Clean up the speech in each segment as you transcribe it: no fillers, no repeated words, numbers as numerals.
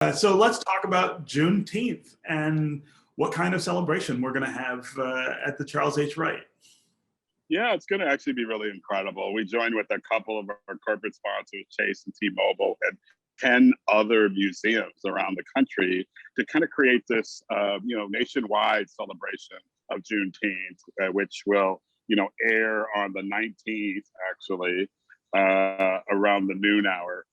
So let's talk about Juneteenth and what kind of celebration we're going to have at the Charles H. Wright. Yeah, it's going to actually be really incredible. We joined with a couple of our corporate sponsors, Chase and T-Mobile, and 10 other museums around the country to kind of create this, nationwide celebration of Juneteenth, which will, air on the 19th, actually, around the noon hour.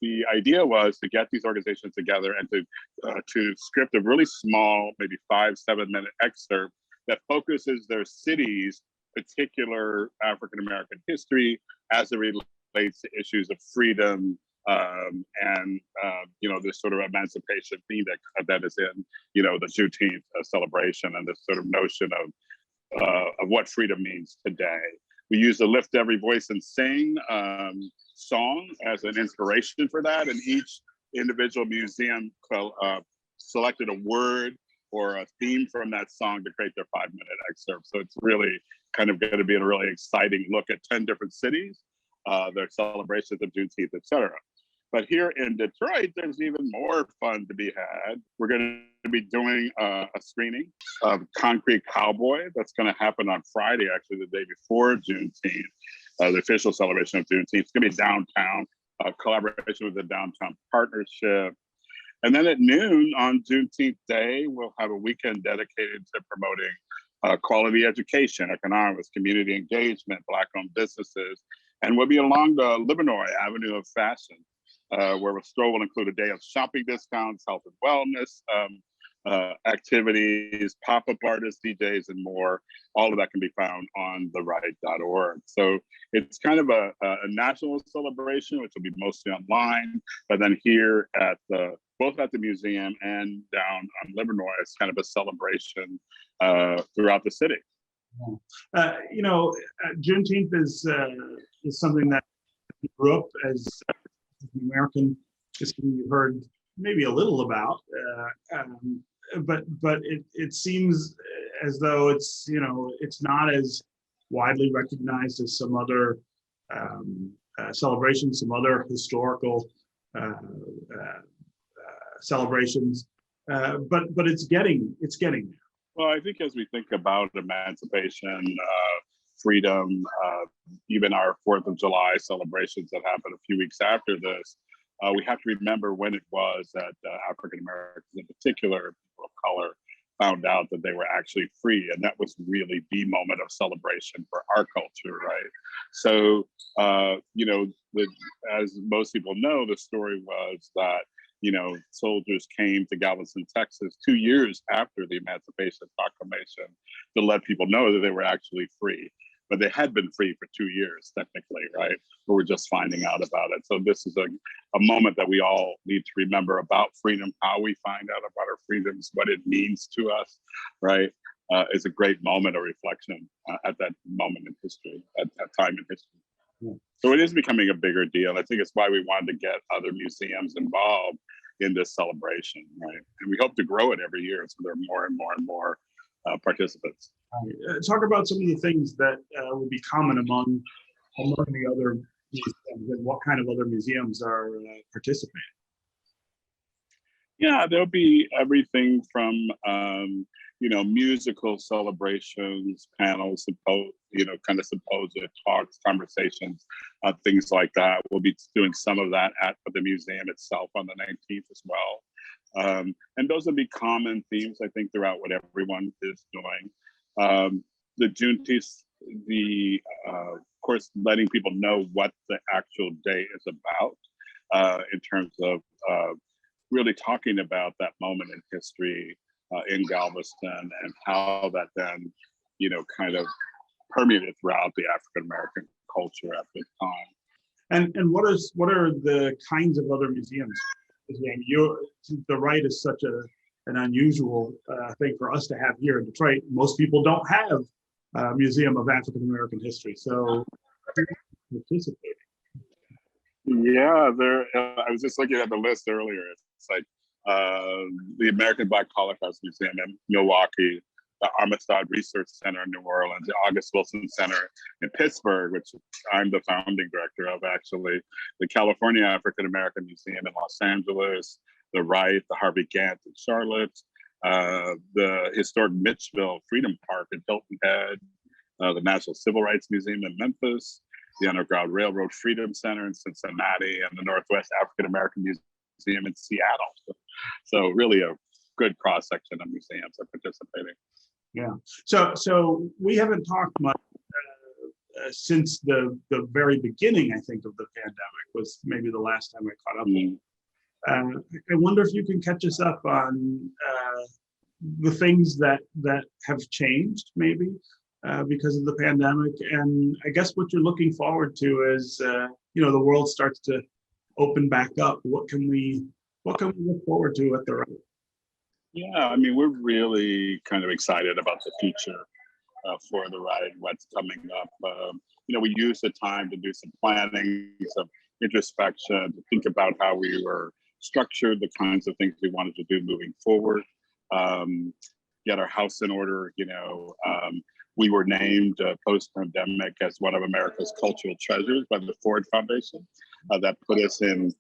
The idea was to get these organizations together and to script a really small, maybe 5-7 minute excerpt that focuses their city's particular African American history as it relates to issues of freedom and this sort of emancipation theme that is in the Juneteenth celebration, and this sort of notion of what freedom means today. We use the Lift Every Voice and Sing song as an inspiration for that, and each individual museum selected a word or a theme from that song to create their 5-minute excerpt. So it's really kind of going to be a really exciting look at 10 different cities, their celebrations of Juneteenth, et cetera. But here in Detroit, there's even more fun to be had. We're going to be doing a screening of Concrete Cowboy. That's going to happen on Friday, actually, the day before Juneteenth, the official celebration of Juneteenth. It's going to be downtown, collaboration with the Downtown Partnership. And then at noon on Juneteenth Day, we'll have a weekend dedicated to promoting quality education, economics, community engagement, Black-owned businesses. And we'll be along the Livernois Avenue of Fashion, where the stroll will include a day of shopping discounts, health and wellness activities, pop-up artists, DJs, and more. All of that can be found on thewright.org. So it's kind of a national celebration, which will be mostly online, but then here at both at the museum and down on Livernois, it's kind of a celebration throughout the city. Juneteenth is something that grew up as an American history you've heard maybe a little about, but it seems as though it's not as widely recognized as some other celebrations, some other historical celebrations, but it's getting there. Well, I think as we think about emancipation, freedom, even our 4th of July celebrations that happened a few weeks after this, we have to remember when it was that African Americans in particular, people of color, found out that they were actually free. And that was really the moment of celebration for our culture, right? So, as most people know, the story was that soldiers came to Galveston, Texas 2 years after the Emancipation Proclamation to let people know that they were actually free. But they had been free for 2 years, technically, right? But we're just finding out about it. So this is a moment that we all need to remember about freedom, how we find out about our freedoms, what it means to us, right? It's a great moment of reflection at that moment in history, at that time in history. Yeah. So it is becoming a bigger deal. I think it's why we wanted to get other museums involved in this celebration, right? And we hope to grow it every year so there are more and more and more participants. Talk about some of the things that will be common among the other museums, and what kind of other museums are participating. Yeah, there'll be everything from musical celebrations, panels, kind of symposia, talks, conversations, things like that. We'll be doing some of that at the museum itself on the 19th as well. And those will be common themes, I think, throughout what everyone is doing. The Juneteenth, of course, letting people know what the actual day is about in terms of really talking about that moment in history in Galveston and how that then, kind of permeated throughout the African-American culture at the time. And what are the kinds of other museums? The Wright is such an unusual thing for us to have here in Detroit. Most people don't have a museum of African American history, so participating. Yeah, I was just looking at the list earlier. It's like the American Black Holocaust Museum in Milwaukee, the Amistad Research Center in New Orleans, the August Wilson Center in Pittsburgh, which I'm the founding director of, actually, the California African American Museum in Los Angeles, the Wright, the Harvey Gantt in Charlotte, the historic Mitchell Freedom Park in Hilton Head, the National Civil Rights Museum in Memphis, the Underground Railroad Freedom Center in Cincinnati, and the Northwest African American Museum in Seattle. So really a good cross-section of museums are participating. Yeah. So we haven't talked much since the very beginning, I think, of the pandemic was maybe the last time I caught up with you. I wonder if you can catch us up on the things that have changed maybe because of the pandemic, and I guess what you're looking forward to is the world starts to open back up. What can we look forward to at the Wright? Yeah, I mean, we're really kind of excited about the future for the Wright, what's coming up. We used the time to do some planning, some introspection, to think about how we were structured, the kinds of things we wanted to do moving forward, get our house in order. We were named post-pandemic as one of America's cultural treasures by the Ford Foundation. That put us in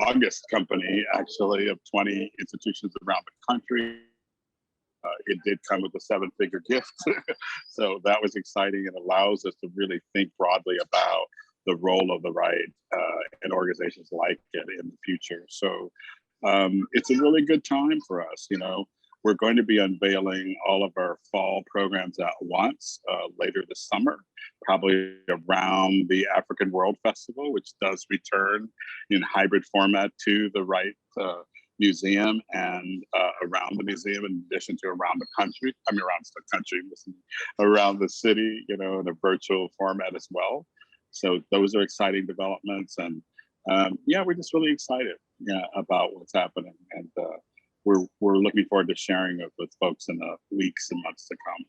August company, actually, of 20 institutions around the country. It did come with a 7-figure gift. So that was exciting and allows us to really think broadly about the role of the Wright and organizations like it in the future. So it's a really good time for us. We're going to be unveiling all of our fall programs at once later this summer, probably around the African World Festival, which does return in hybrid format to the Wright Museum and around the museum, in addition to around the country. Around the city, in a virtual format as well. So those are exciting developments, and we're just really excited about what's happening, and we're looking forward to sharing it with folks in the weeks and months to come.